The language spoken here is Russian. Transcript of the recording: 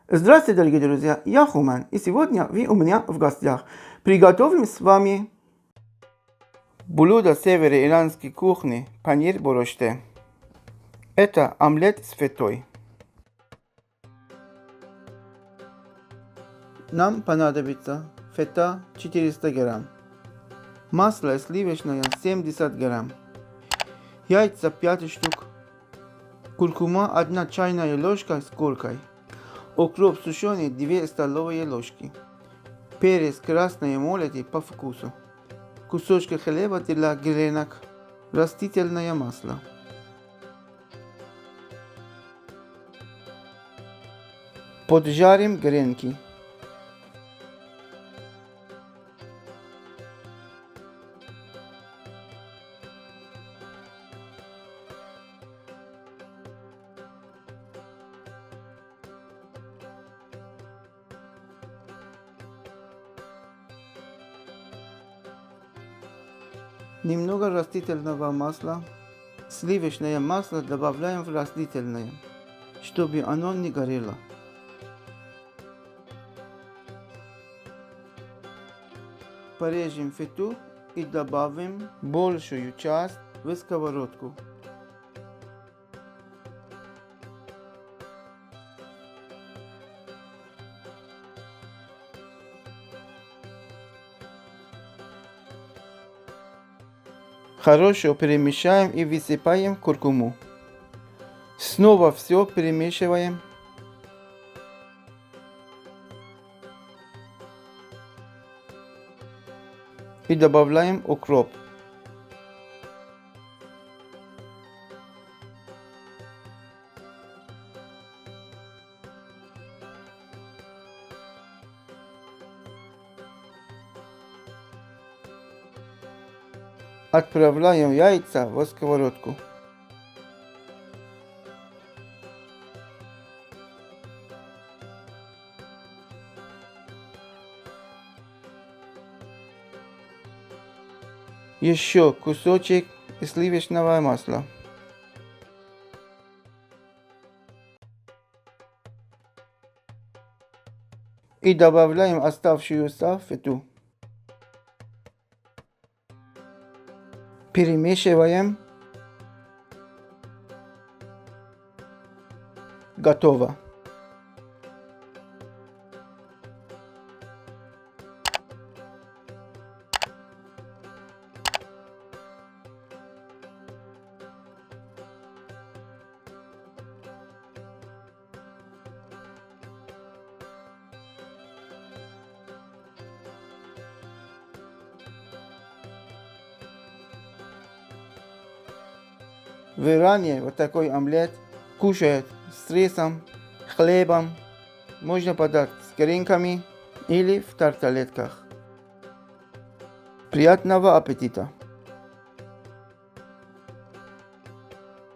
Здравствуйте, дорогие друзья, я Хуман, и сегодня вы у меня в гостях. Приготовим с вами блюдо североиранской кухни панир бороште. Это омлет с фетой. Нам понадобится фета 400 грамм, масло сливочное 70 грамм, яйца 5 штук, куркума 1 чайная ложка с горкой, укроп сушеный 2 столовые ложки, перец красный молотый по вкусу, кусочки хлеба для гренок, растительное масло. Поджарим гренки. Немного растительного масла. Сливочное масло добавляем в растительное, чтобы оно не горело. Порежем фету и добавим большую часть в сковородку. Хорошо перемешаем и высыпаем куркуму. Снова все перемешиваем. И добавляем укроп. Отправляем яйца в сковородку. Еще кусочек сливочного масла. И добавляем оставшуюся фету. Перемешиваем. Готово. В Иране вот такой омлет кушают с рисом, хлебом, можно подать с гренками или в тарталетках. Приятного аппетита!